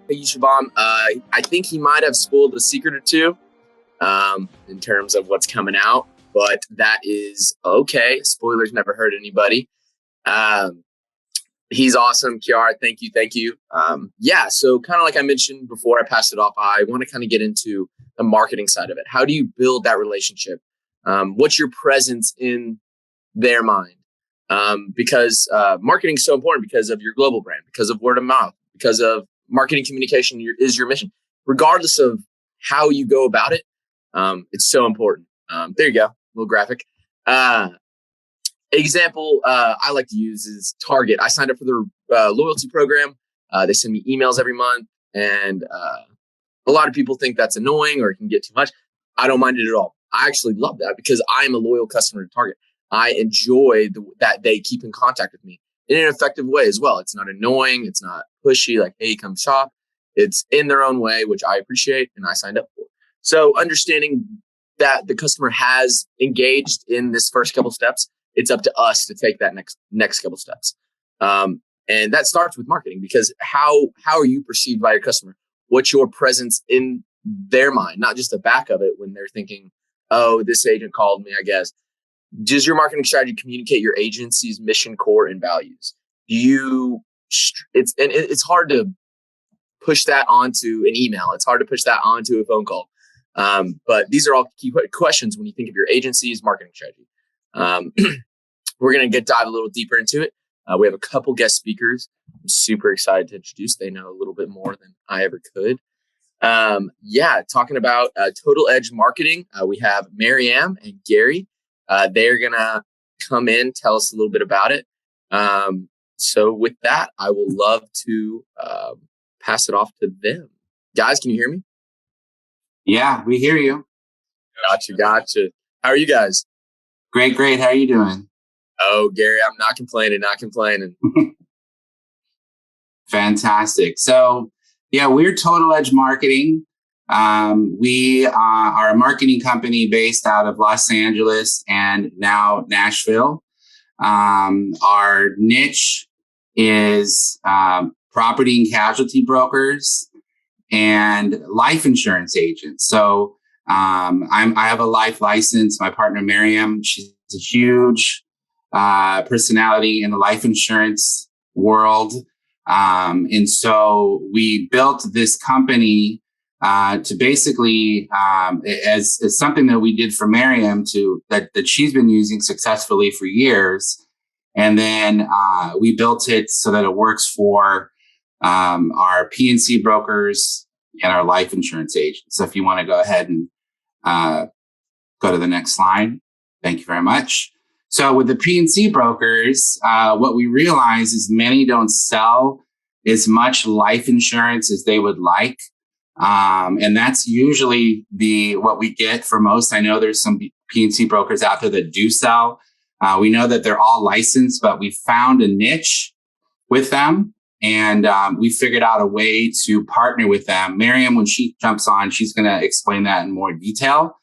Thank you, Siobhan. I think he might have spoiled a secret or two in terms of what's coming out, but that is okay. Spoilers never hurt anybody. He's awesome, Kiara. Thank you. So kind of like I mentioned before I passed it off, I want to kind of get into the marketing side of it. How do you build that relationship? What's your presence in their mind? Because marketing is so important because of your global brand, because of word of mouth, because of marketing communication is your mission. Regardless of how you go about it, it's so important. There you go, little graphic. Example I like to use is Target. I signed up for their loyalty program. They send me emails every month, and a lot of people think that's annoying or it can get too much. I don't mind it at all. I actually love that because I am a loyal customer to Target. I enjoy that they keep in contact with me in an effective way as well. It's not annoying. It's not pushy, like, hey, come shop. It's in their own way, which I appreciate and I signed up for. So understanding that the customer has engaged in this first couple steps, it's up to us to take that next couple steps. And that starts with marketing, because how are you perceived by your customer? What's your presence in their mind? Not just the back of it when they're thinking, oh, this agent called me, I guess. Does your marketing strategy communicate your agency's mission, core, and values? It's hard to push that onto an email. It's hard to push that onto a phone call. But these are all key questions when you think of your agency's marketing strategy. We're going to dive a little deeper into it. We have a couple guest speakers I'm super excited to introduce. They know a little bit more than I ever could. Talking about Total Edge Marketing, we have Mariam and Gary. They're going to come in, tell us a little bit about it. So with that, I will love to pass it off to them. Guys, can you hear me? Yeah, we hear you. Gotcha. How are you guys? Great. How are you doing? Oh, Gary, I'm not complaining. Fantastic. So, we're Total Edge Marketing. We are a marketing company based out of Los Angeles and now Nashville. Our niche is property and casualty brokers and life insurance agents. So I have a life license. My partner, Mariam, she's a huge personality in the life insurance world. And so we built this company to basically, as something that we did for Mariam that she's been using successfully for years. And then we built it so that it works for our P&C brokers and our life insurance agents. So if you want to go ahead and go to the next slide. Thank you very much. So with the P&C brokers, what we realize is many don't sell as much life insurance as they would like. And that's usually what we get for most. I know there's some P&C brokers out there that do sell. We know that they're all licensed, but we found a niche with them. And we figured out a way to partner with them. Mariam, when she jumps on, she's going to explain that in more detail.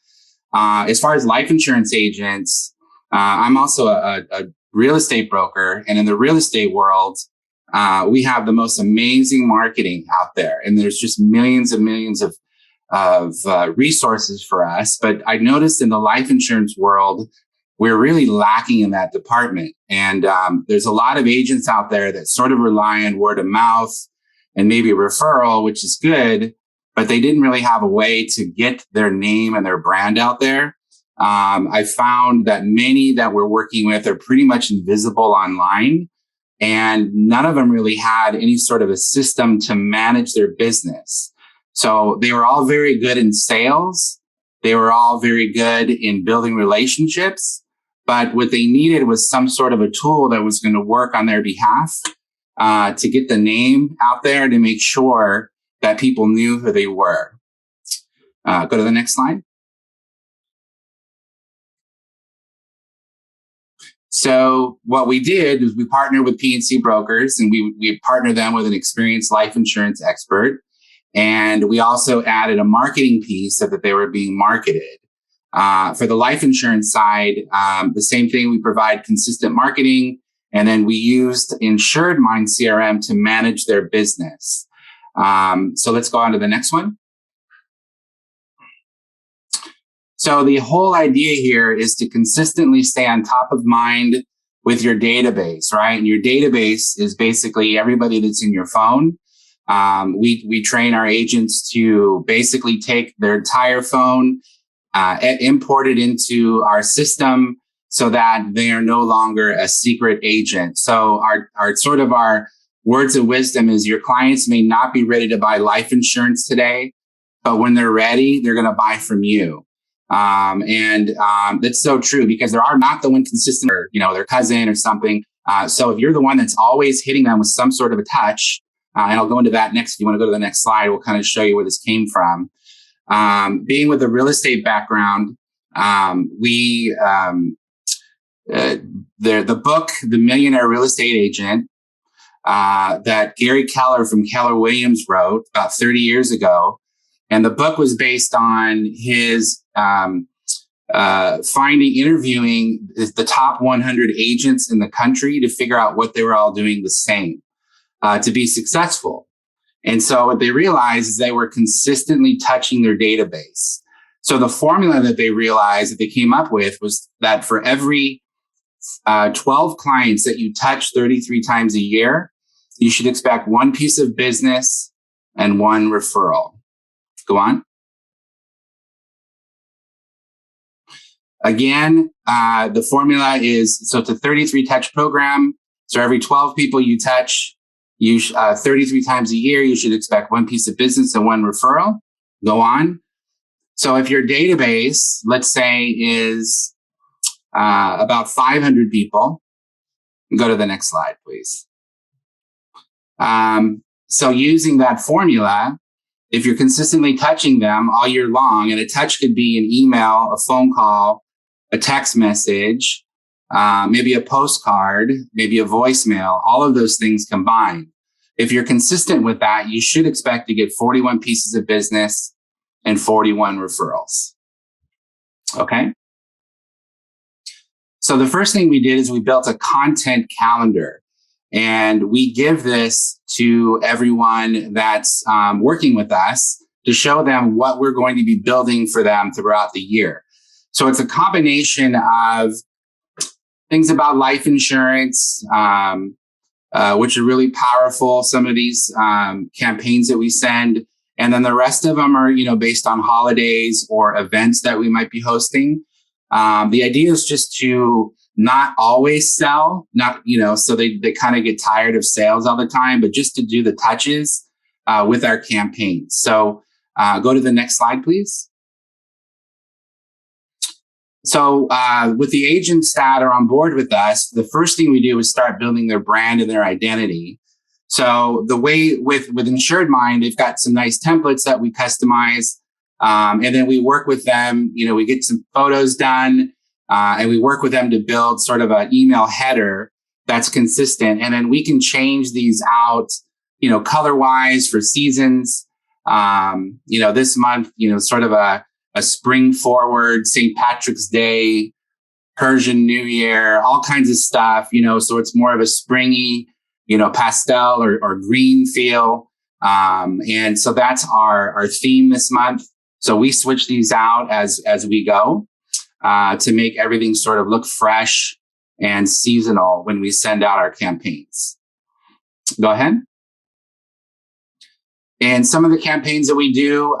As far as life insurance agents, I'm also a real estate broker. And in the real estate world, we have the most amazing marketing out there. And there's just millions and millions of resources for us. But I noticed in the life insurance world, we're really lacking in that department. And there's a lot of agents out there that sort of rely on word of mouth and maybe referral, which is good, but they didn't really have a way to get their name and their brand out there. I found that many that we're working with are pretty much invisible online, and none of them really had any sort of a system to manage their business. So they were all very good in sales. They were all very good in building relationships. But what they needed was some sort of a tool that was going to work on their behalf to get the name out there, to make sure that people knew who they were. Go to the next slide. So what we did was we partnered with P&C brokers, and we partnered them with an experienced life insurance expert. And we also added a marketing piece so that they were being marketed. For the life insurance side, the same thing. We provide consistent marketing, and then we used InsuredMine CRM to manage their business. So let's go on to the next one. So the whole idea here is to consistently stay on top of mind with your database, right? And your database is basically everybody that's in your phone. We train our agents to basically take their entire phone, import it into our system so that they are no longer a secret agent. So our words of wisdom is your clients may not be ready to buy life insurance today, but when they're ready, they're going to buy from you. That's so true because there are not the one consistent or, their cousin or something. So if you're the one that's always hitting them with some sort of a touch, and I'll go into that next. If you want to go to the next slide, we'll kind of show you where this came from. Being with a real estate background, the book, The Millionaire Real Estate Agent, that Gary Keller from Keller Williams wrote about 30 years ago. And the book was based on his interviewing the top 100 agents in the country to figure out what they were all doing the same to be successful. And so what they realized is they were consistently touching their database. So the formula that they realized that they came up with was that for every 12 clients that you touch 33 times a year, you should expect one piece of business and one referral. Go on. Again, the formula is, so it's a 33 touch program. So every 12 people you touch, 33 times a year, you should expect one piece of business and one referral. Go on. So if your database, let's say, is about 500 people, go to the next slide, please. So using that formula, if you're consistently touching them all year long, and a touch could be an email, a phone call, a text message, maybe a postcard, maybe a voicemail, all of those things combined. If you're consistent with that, you should expect to get 41 pieces of business and 41 referrals. Okay. So the first thing we did is we built a content calendar, and we give this to everyone that's working with us to show them what we're going to be building for them throughout the year. So it's a combination of things about life insurance, which are really powerful. Some of these campaigns that we send, and then the rest of them are, based on holidays or events that we might be hosting. The idea is just to not always sell, so they kind of get tired of sales all the time, but just to do the touches with our campaigns. So go to the next slide, please. So with the agents that are on board with us, the first thing we do is start building their brand and their identity. So the way with InsuredMine, they've got some nice templates that we customize. And then we work with them, we get some photos done, and we work with them to build sort of an email header that's consistent. And then we can change these out, color-wise for seasons. This month, sort of a spring forward, St. Patrick's Day, Persian New Year, all kinds of stuff, so it's more of a springy, pastel or green feel. And so that's our theme this month. So we switch these out as we go to make everything sort of look fresh and seasonal when we send out our campaigns. Go ahead. And some of the campaigns that we do,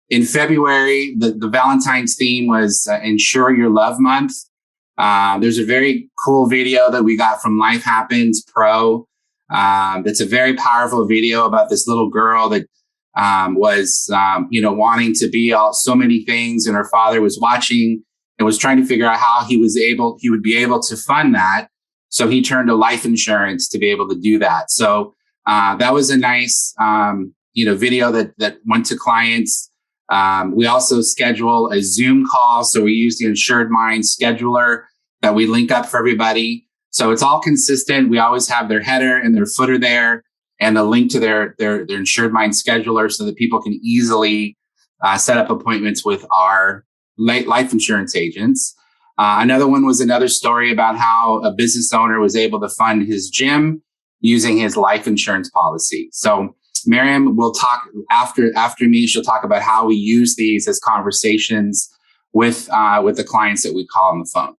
in February, the Valentine's theme was Insure Your Love Month. There's a very cool video that we got from Life Happens Pro. It's a very powerful video about this little girl that was, wanting to be so many things, and her father was watching and was trying to figure out how he would be able to fund that. So he turned to life insurance to be able to do that. So that was a nice, video that went to clients. We also schedule a Zoom call. So we use the InsuredMine scheduler that we link up for everybody. So it's all consistent. We always have their header and their footer there and a link to their InsuredMine scheduler so that people can easily set up appointments with our life insurance agents. Another one was another story about how a business owner was able to fund his gym using his life insurance policy. So Miriam will talk after me. She'll talk about how we use these as conversations with the clients that we call on the phone.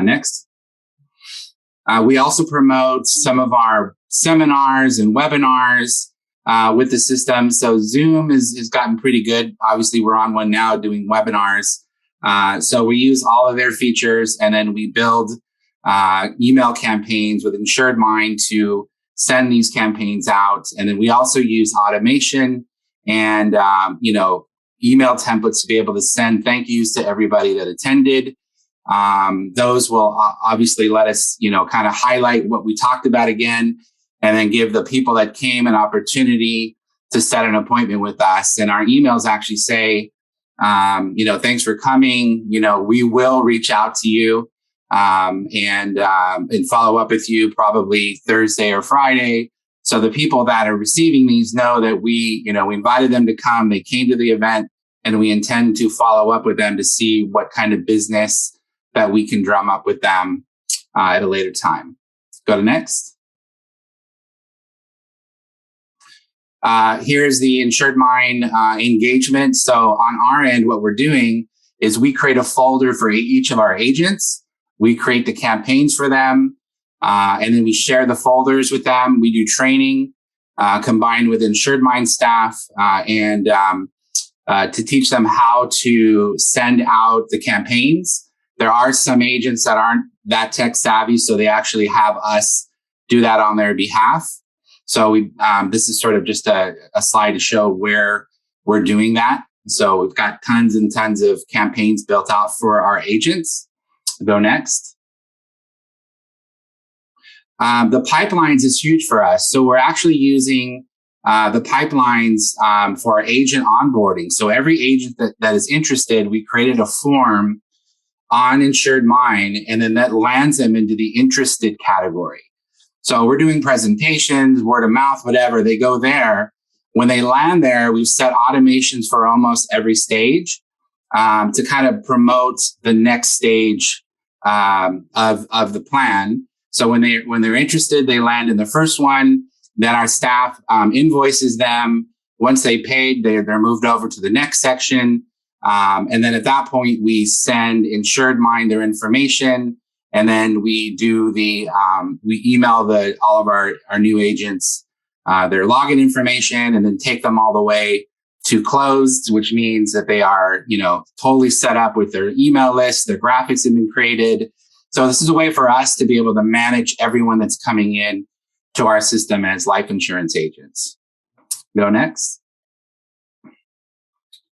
Next. We also promote some of our seminars and webinars with the system. So Zoom has gotten pretty good. Obviously, we're on one now doing webinars. So we use all of their features, and then we build email campaigns with InsuredMine to send these campaigns out. And then we also use automation and email templates to be able to send thank yous to everybody that attended. Those will obviously let us, kind of highlight what we talked about again, and then give the people that came an opportunity to set an appointment with us. And our emails actually say, thanks for coming. We will reach out to you and follow up with you probably Thursday or Friday. So the people that are receiving these know that we invited them to come, they came to the event, and we intend to follow up with them to see what kind of business that we can drum up with them at a later time. Go to next. Here's the InsuredMine engagement. So on our end, what we're doing is we create a folder for each of our agents. We create the campaigns for them, and then we share the folders with them. We do training combined with InsuredMine staff and to teach them how to send out the campaigns. There are some agents that aren't that tech savvy, so they actually have us do that on their behalf. So this is sort of just a slide to show where we're doing that. So we've got tons and tons of campaigns built out for our agents. Go next. The pipelines is huge for us. So we're actually using the pipelines for our agent onboarding. So every agent that is interested, we created a form on InsuredMine, and then that lands them into the interested category. So we're doing presentations, word of mouth, whatever, they go there. When they land there, we've set automations for almost every stage to kind of promote the next stage of the plan. So when they're interested, they land in the first one. Then our staff invoices them. Once they paid, they're moved over to the next section. And then at that point, we send InsuredMine their information. And then we do we email all of our new agents their login information, and then take them all the way to closed, which means that they are, totally set up with their email list. Their graphics have been created. So this is a way for us to be able to manage everyone that's coming in to our system as life insurance agents. Go next.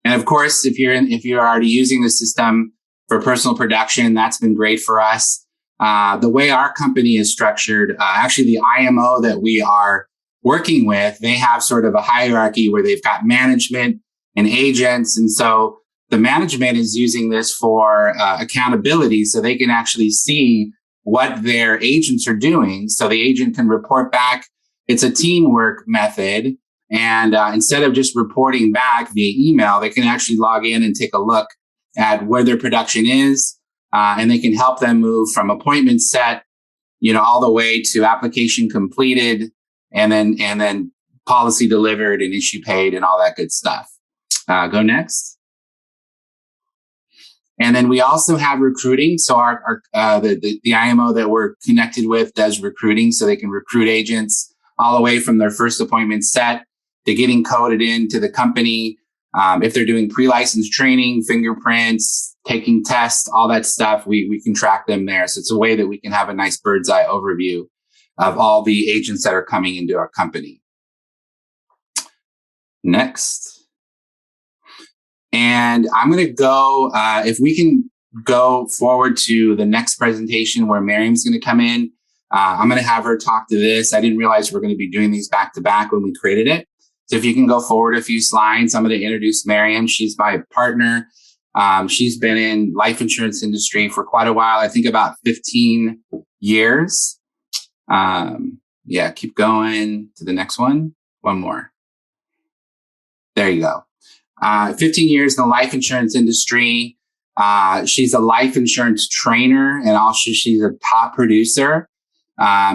And of course, if you're already using the system for personal production, that's been great for us. The way our company is structured, actually the IMO that we are working with, they have sort of a hierarchy where they've got management and agents. And so the management is using this for accountability, so they can actually see what their agents are doing. So the agent can report back. It's a teamwork method. And instead of just reporting back via email, they can actually log in and take a look at where their production is. And they can help them move from appointment set, all the way to application completed, and then policy delivered and issue paid and all that good stuff. Go next. And then we also have recruiting. So the IMO that we're connected with does recruiting, so they can recruit agents all the way from their first appointment set to getting coded into the company. If they're doing pre-license training, fingerprints, taking tests, all that stuff, we can track them there. So it's a way that we can have a nice bird's eye overview of all the agents that are coming into our company. Next. And I'm going to go, if we can go forward to the next presentation where Miriam's going to come in. I'm going to have her talk to this. I didn't realize we're going to be doing these back to back when we created it. So if you can go forward a few slides, I'm going to introduce Miriam. She's my partner. She's been in life insurance industry for quite a while. I think about 15 years. Keep going to the next one. One more. There you go. 15 years in the life insurance industry. She's a life insurance trainer, and also she's a top producer.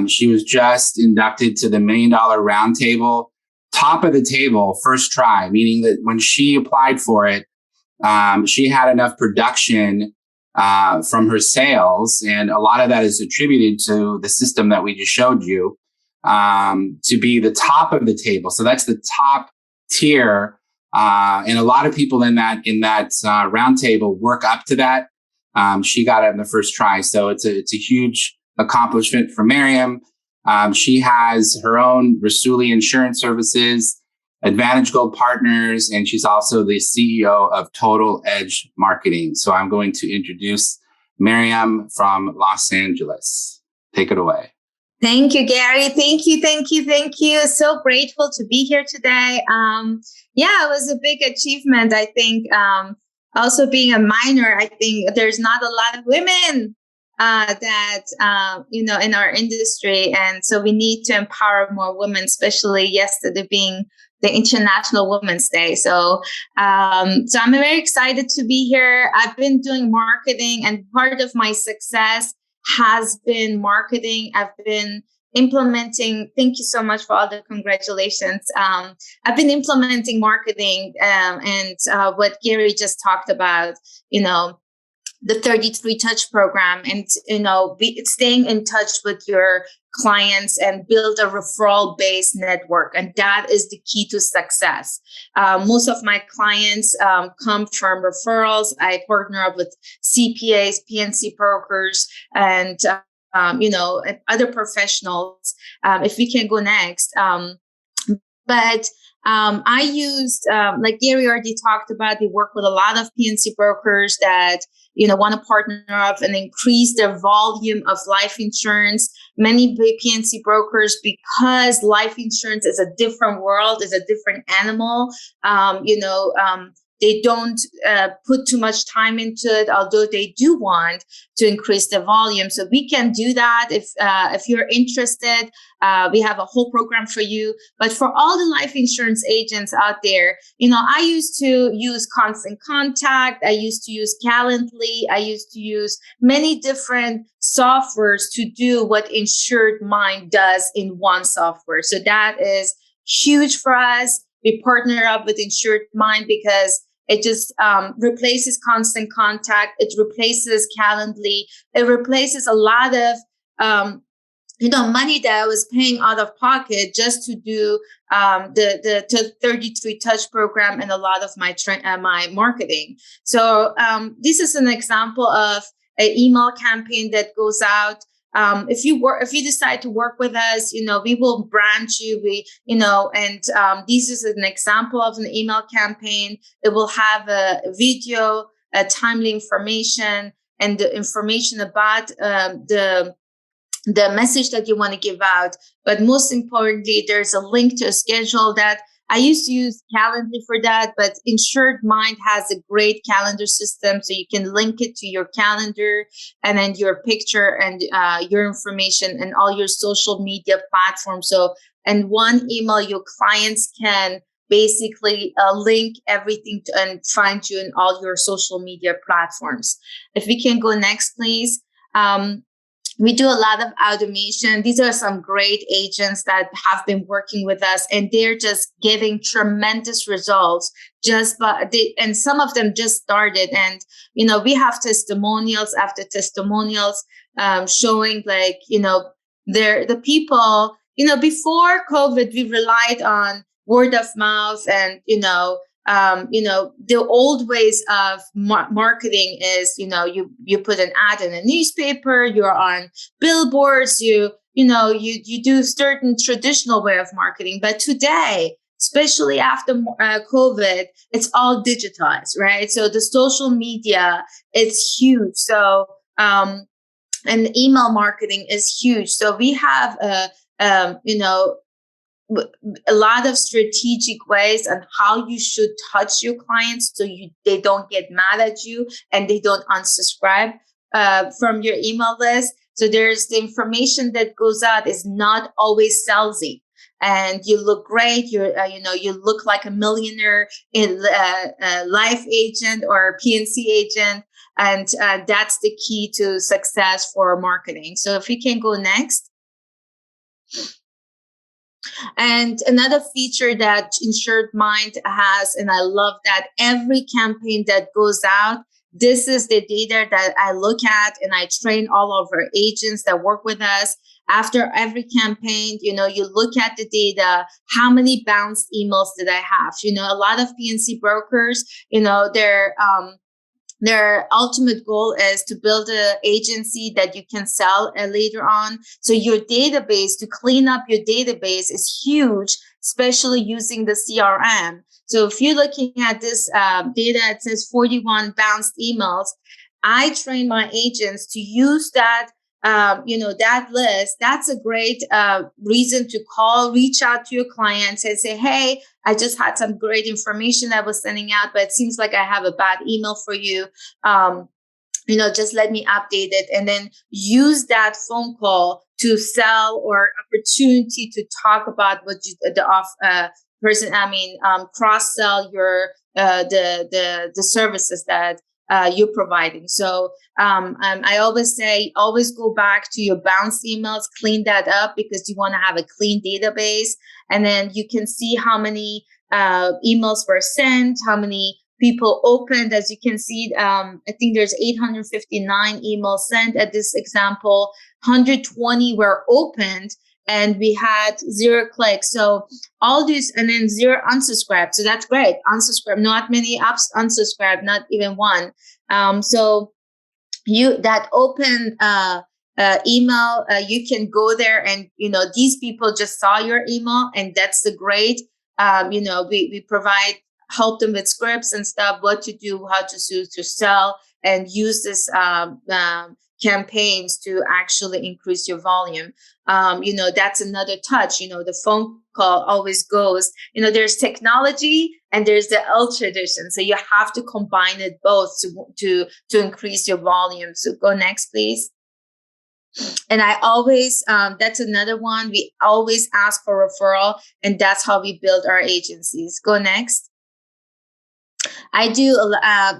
She was just inducted to the $1 Million Roundtable top of the table first try, meaning that when she applied for it, she had enough production from her sales, and a lot of that is attributed to the system that we just showed you, to be the top of the table. So that's the top tier, and a lot of people in that round table work up to that. She got it in the first try, so it's a huge accomplishment for Miriam. She has her own Rasuli Insurance Services, Advantage Gold Partners, and she's also the CEO of Total Edge Marketing. So I'm going to introduce Miriam from Los Angeles. Take it away. Thank you, Gary. Thank you. So grateful to be here today. It was a big achievement. I think also being a minor, I think there's not a lot of women in our industry. And so we need to empower more women, especially yesterday being the International Women's Day. So I'm very excited to be here. I've been doing marketing, and part of my success has been marketing. I've been implementing, thank you so much for all the congratulations. I've been implementing marketing and what Gary just talked about, the 33 touch program, and staying in touch with your clients and build a referral based network, and that is the key to success. Most of my clients come from referrals. I partner up with CPAs, PNC brokers, and and other professionals. If we can go next, I used, like Gary already talked about, we work with a lot of PNC brokers that, want to partner up and increase their volume of life insurance. Many PNC brokers, because life insurance is a different world, is a different animal, they don't put too much time into it, although they do want to increase the volume. So we can do that if you're interested. We have a whole program for you. But for all the life insurance agents out there, I used to use Constant Contact. I used to use Calendly. I used to use many different softwares to do what InsuredMine does in one software. So that is huge for us. We partner up with InsuredMine because it just replaces Constant Contact. It replaces Calendly. It replaces a lot of money that I was paying out of pocket just to do the 33 touch program and a lot of my my marketing. So this is an example of an email campaign that goes out. If you decide to work with us, we will brand you. This is an example of an email campaign. It will have a video, a timely information, and the information about the message that you want to give out. But most importantly, there's a link to a schedule that I used to use Calendly for that, but InsuredMine has a great calendar system. So you can link it to your calendar and then your picture and your information and all your social media platforms. So in one email, your clients can basically link everything and find you in all your social media platforms. If we can go next, please. We do a lot of automation. These are some great agents that have been working with us, and they're just getting tremendous results. And some of them just started, and we have testimonials after testimonials showing the people. Before COVID, we relied on word of mouth and the old ways of marketing is, you put an ad in a newspaper, you're on billboards, you do certain traditional way of marketing. But today, especially after COVID, it's all digitized, right? So the social media, it's huge. So, and email marketing is huge. So we have a lot of strategic ways on how you should touch your clients so they don't get mad at you and they don't unsubscribe from your email list. So there's the information that goes out is not always salesy. And you look great. You look like a millionaire in a life agent or a PNC agent. And that's the key to success for marketing. So if we can go next. And another feature that InsuredMine has, and I love that, every campaign that goes out, this is the data that I look at, and I train all of our agents that work with us. After every campaign, you look at the data. How many bounced emails did I have? A lot of PNC brokers, their ultimate goal is to build an agency that you can sell later on. So your database, to clean up your database, is huge, especially using the CRM. So if you're looking at this data, it says 41 bounced emails. I train my agents to use that that list. That's a great reason to reach out to your clients and say, hey, I just had some great information I was sending out, but it seems like I have a bad email for you. Just let me update it, and then use that phone call to sell or opportunity to talk about what cross sell your the services that you're providing. So I always say, always go back to your bounce emails, clean that up, because you want to have a clean database. And then you can see how many emails were sent, how many people opened. As you can see, I think there's 859 emails sent at this example, 120 were opened, and we had 0 clicks. So all these, and then 0 unsubscribed. So that's great. Unsubscribed, not many apps unsubscribed, not even one. So that open email, you can go there and, these people just saw your email, and that's the great. We provide, help them with scripts and stuff, what to do, how to sell, and use this campaigns to actually increase your volume. That's another touch. The phone call always goes, there's technology and there's the old tradition. So you have to combine it both to increase your volume. So go next, please. And I always, that's another one. We always ask for referral, and that's how we build our agencies. Go next. I do,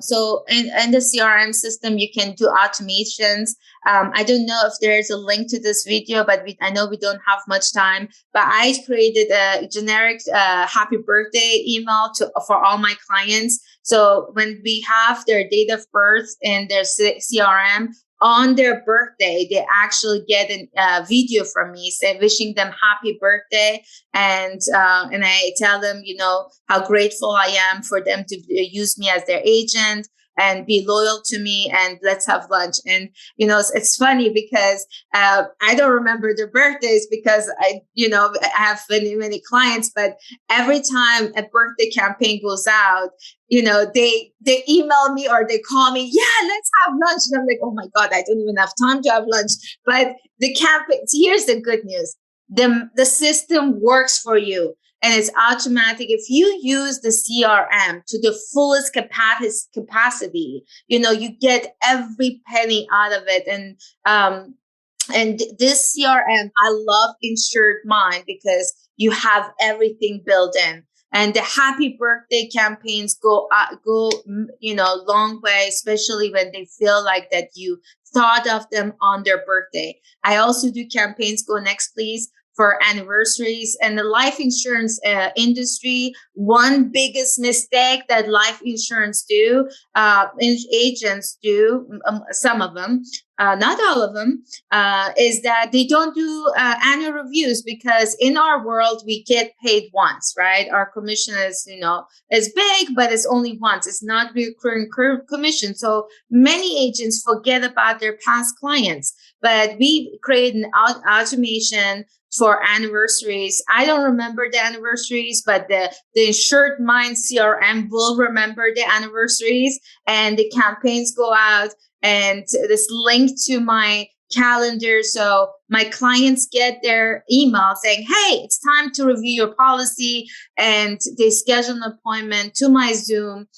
so in the CRM system, you can do automations. I don't know if there's a link to this video, but I know we don't have much time, but I created a generic happy birthday email for all my clients. So when we have their date of birth in their CRM, on their birthday, they actually get a video from me wishing them happy birthday. And I tell them, how grateful I am for them to use me as their agent and be loyal to me, and let's have lunch. And, it's funny because I don't remember their birthdays because I have many clients, but every time a birthday campaign goes out, they email me or they call me, yeah, let's have lunch. And I'm like, oh my God, I don't even have time to have lunch. But the campaign, here's the good news. The system works for you, and it's automatic. If you use the CRM to the fullest capacity, you get every penny out of it. And this CRM, I love InsuredMine because you have everything built in. And the happy birthday campaigns go long way, especially when they feel like that you thought of them on their birthday. I also do campaigns, go next, please, for anniversaries. And the life insurance industry, one biggest mistake that life insurance agents do, some of them, not all of them, is that they don't do annual reviews, because in our world, we get paid once, right? Our commission is big, but it's only once. It's not recurring commission. So many agents forget about their past clients, but we create an automation for anniversaries. I don't remember the anniversaries, but the InsuredMine CRM will remember the anniversaries, and the campaigns go out, and this link to my calendar. So my clients get their email saying, hey, it's time to review your policy, and they schedule an appointment to my Zoom.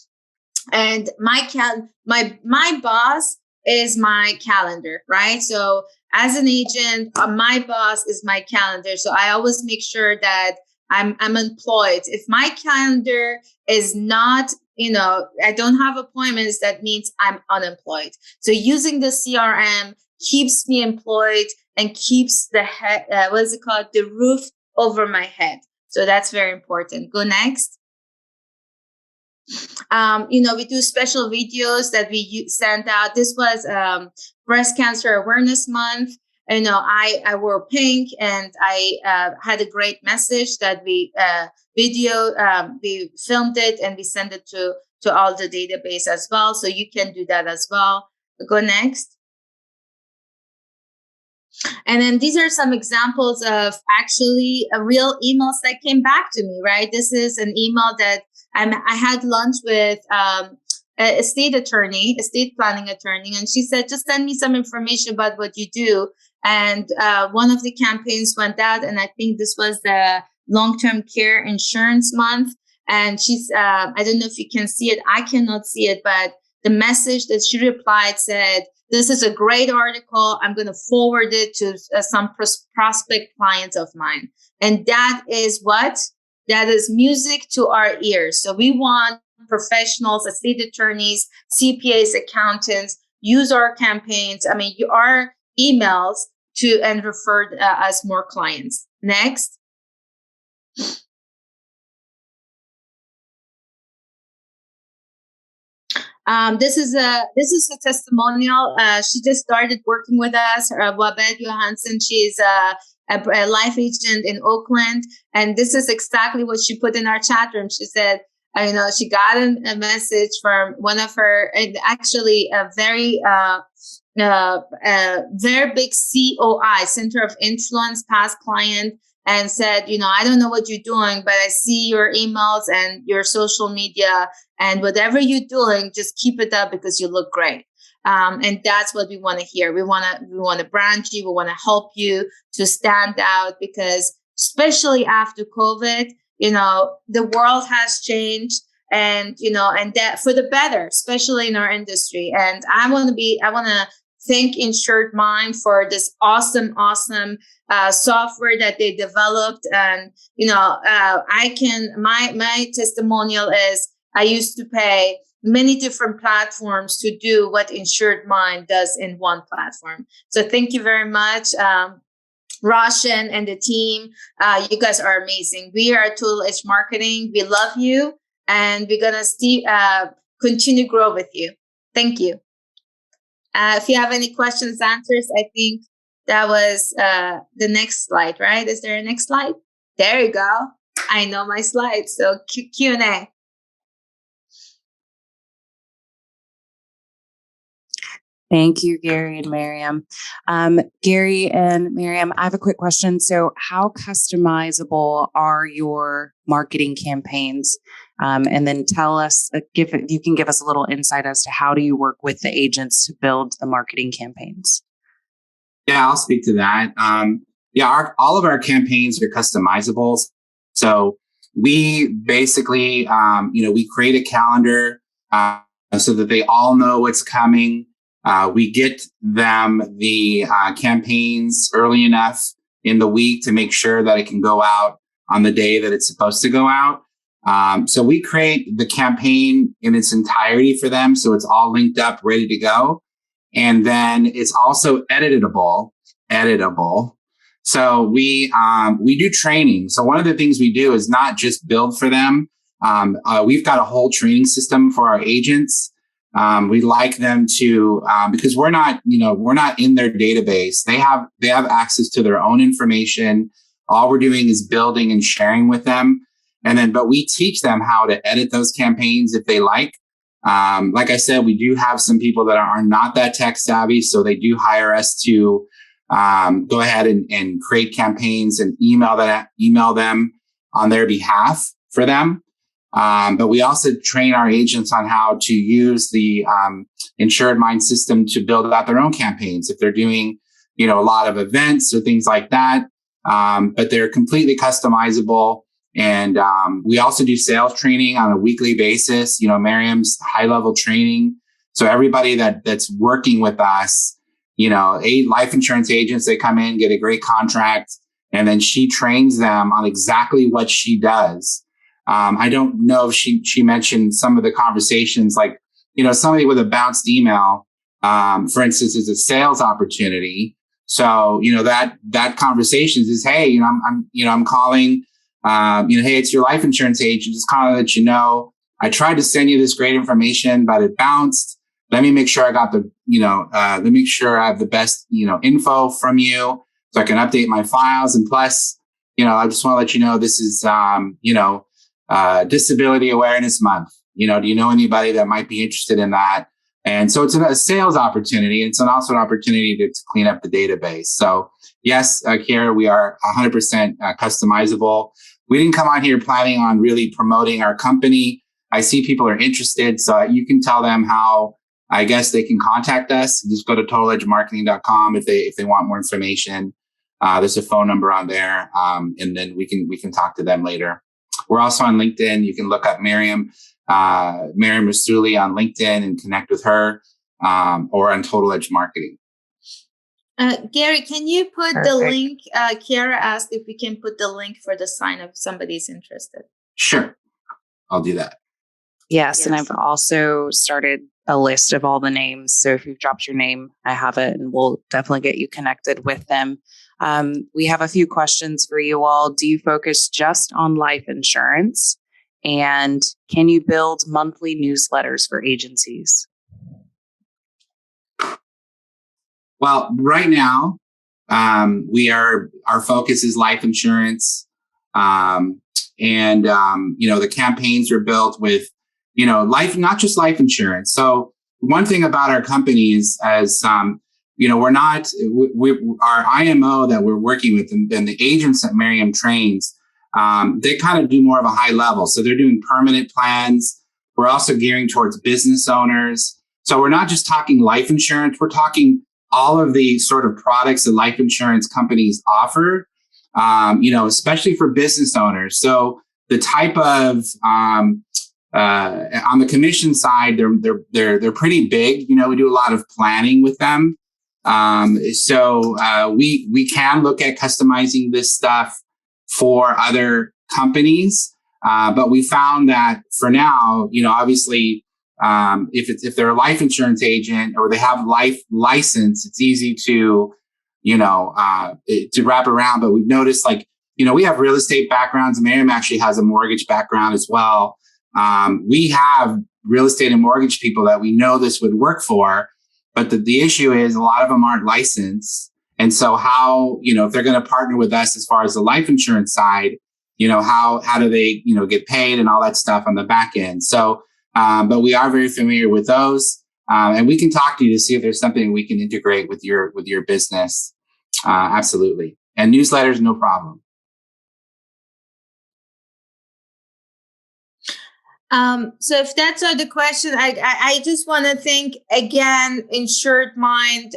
And my boss is my calendar, right? So as an agent, my boss is my calendar. So I always make sure that I'm employed. If my calendar is not, I don't have appointments, that means I'm unemployed. So using the CRM keeps me employed and keeps the roof over my head. So that's very important. Go next. We do special videos that we send out. This was Breast Cancer Awareness Month. I wore pink, and I had a great message that we we filmed it, and we sent it to all the database as well. So you can do that as well. Go next. And then these are some examples of actually real emails that came back to me, right? This is an email that I had lunch with a estate planning attorney, and she said, just send me some information about what you do. And one of the campaigns went out, and I think this was the Long-Term Care Insurance Month. And she's, I don't know if you can see it. I cannot see it, but the message that she replied said, this is a great article. I'm going to forward it to some prospect clients of mine. And that is what? That is music to our ears. So we want professionals, estate attorneys, CPAs, accountants, use our campaigns. Our emails and refer us more clients. Next. This is a testimonial. She just started working with us. Wabed Johansson. She's a life agent in Oakland, and this is exactly what she put in our chat room. She said, she got a message from one of her, actually a very big COI, Center of Influence, past client, and said, I don't know what you're doing, but I see your emails and your social media, and whatever you're doing, just keep it up because you look great. And that's what we want to hear. We want to brand you. We want to help you to stand out, because especially after COVID, the world has changed, and that for the better, especially in our industry. And I want to thank InsuredMine for this awesome software that they developed. And my testimonial is, I used to pay many different platforms to do what InsuredMine does in one platform. So thank you very much, Roshan and the team. You guys are amazing. We are Total Edge Marketing. We love you, and we're gonna continue to grow with you. Thank you. If you have any questions, answers, I think that was the next slide, right? Is there a next slide? There you go. I know my slides. So Q&A. Thank you, Gary and Miriam. Gary and Miriam, I have a quick question. So how customizable are your marketing campaigns? And then tell us, you can give us a little insight as to how do you work with the agents to build the marketing campaigns? Yeah, I'll speak to that. All of our campaigns are customizable. So we basically, we create a calendar so that they all know what's coming. We get them the campaigns early enough in the week to make sure that it can go out on the day that it's supposed to go out. So we create the campaign in its entirety for them, so it's all linked up, ready to go. And then it's also editable. So we do training. So one of the things we do is not just build for them. We've got a whole training system for our agents. We like them to, because we're not in their database. They have access to their own information. All we're doing is building and sharing with them. But we teach them how to edit those campaigns if they like. Like I said, we do have some people that are not that tech savvy, so they do hire us to go ahead and create campaigns and email them on their behalf for them. But we also train our agents on how to use the InsuredMine system to build out their own campaigns if they're doing, a lot of events or things like that. But they're completely customizable. And we also do sales training on a weekly basis. Miriam's high-level training. So everybody that's working with us, life insurance agents, they come in, get a great contract, and then she trains them on exactly what she does. I don't know if she mentioned some of the conversations, like, somebody with a bounced email, for instance, is a sales opportunity. So, that conversation is, hey, I'm calling Hey, it's your life insurance agent. Just kind of let you know, I tried to send you this great information, but it bounced. Let me make sure I got let me make sure I have the best, info from you so I can update my files. And plus, I just want to let you know, this is, Disability Awareness Month. Do you know anybody that might be interested in that? And so it's a sales opportunity. It's also an opportunity to clean up the database. So yes, Kiara, we are 100% customizable. We didn't come on here planning on really promoting our company. I see people are interested, so you can tell them how I guess they can contact us. Just go to totaledgemarketing.com if they want more information. There's a phone number on there, and then we can talk to them later. We're also on LinkedIn. You can look up Miriam Rasuli on LinkedIn and connect with her, or on Total Edge Marketing. Gary, can you put Perfect. the link? Kiara asked if we can put the link for the sign if somebody's interested. Sure, I'll do that. Yes, and I've also started a list of all the names. So if you've dropped your name, I have it, and we'll definitely get you connected with them. We have a few questions for you all. Do you focus just on life insurance? And can you build monthly newsletters for agencies? Well, right now, our focus is life insurance. The campaigns are built with, life, not just life insurance. So one thing about our company is, we're not, our IMO that we're working with and the agents that Miriam trains, they kind of do more of a high level. So they're doing permanent plans. We're also gearing towards business owners. So we're not just talking life insurance. We're talking all of the sort of products that life insurance companies offer, especially for business owners. So the type of, on the commission side, they're pretty big. We do a lot of planning with them. We can look at customizing this stuff for other companies. But we found that for now, obviously, if they're a life insurance agent or they have life license, it's easy to wrap around. But we've noticed, we have real estate backgrounds. Miriam actually has a mortgage background as well. We have real estate and mortgage people that we know this would work for. But the issue is a lot of them aren't licensed. And so how, if they're going to partner with us as far as the life insurance side, how do they, get paid and all that stuff on the back end. So, but we are very familiar with those. And we can talk to you to see if there's something we can integrate with your business. Absolutely. And newsletters, no problem. So if that's all the question, I just want to thank again, InsuredMine.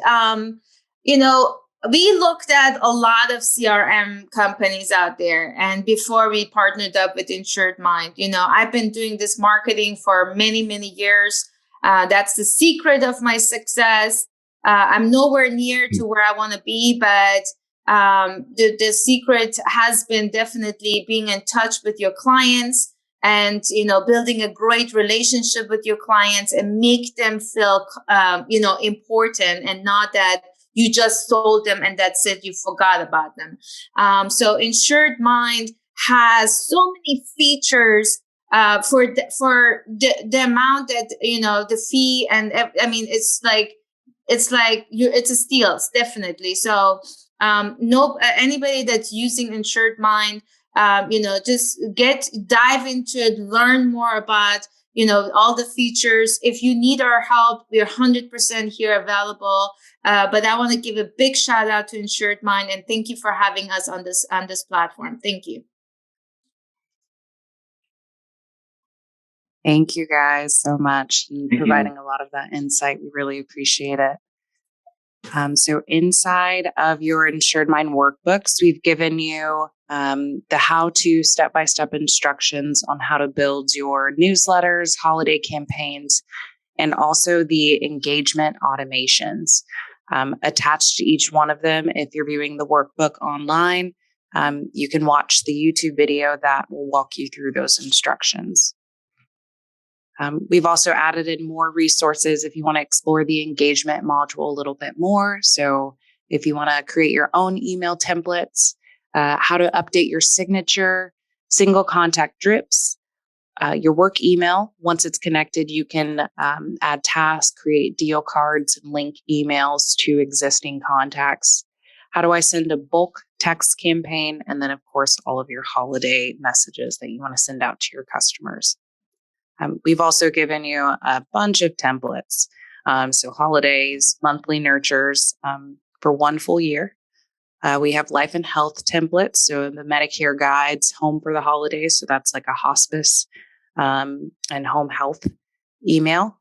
We looked at a lot of CRM companies out there, and before we partnered up with InsuredMine, I've been doing this marketing for many, many years. That's the secret of my success. I'm nowhere near to where I want to be, but the secret has been definitely being in touch with your clients and, building a great relationship with your clients and make them feel, important, and not that you just sold them and that's it, you forgot about them. So InsuredMine has so many features for the amount that, the fee. And it's a steal, definitely. So anybody that's using InsuredMine, just dive into it, learn more about, all the features. If you need our help, we're 100% here available. But I want to give a big shout out to InsuredMine, and thank you for having us on this platform. Thank you. Thank you guys so much for providing a lot of that insight. We really appreciate it. So inside of your InsuredMine workbooks, we've given you the how-to step-by-step instructions on how to build your newsletters, holiday campaigns, and also the engagement automations. Attached to each one of them, if you're viewing the workbook online, you can watch the YouTube video that will walk you through those instructions. We've also added in more resources if you want to explore the engagement module a little bit more. So if you want to create your own email templates, how to update your signature, single contact drips, your work email. Once it's connected, you can add tasks, create deal cards, and link emails to existing contacts. How do I send a bulk text campaign? And then, of course, all of your holiday messages that you want to send out to your customers. We've also given you a bunch of templates. So holidays, monthly nurtures for one full year. We have life and health templates. So the Medicare guides, home for the holidays. So that's like a hospice and home health email.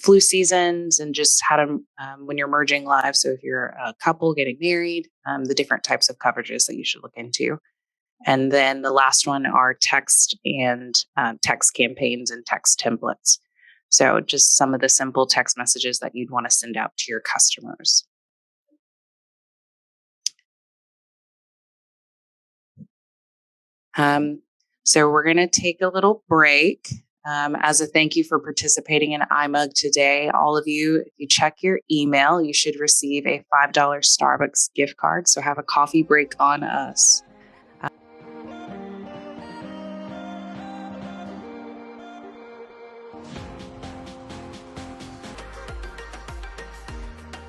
Flu seasons and just how to, when you're merging lives. So if you're a couple getting married, the different types of coverages that you should look into. And then the last one are text and text campaigns and text templates. So just some of the simple text messages that you'd want to send out to your customers. So we're going to take a little break. As a thank you for participating in iMug today, all of you, if you check your email, you should receive a $5 Starbucks gift card. So have a coffee break on us.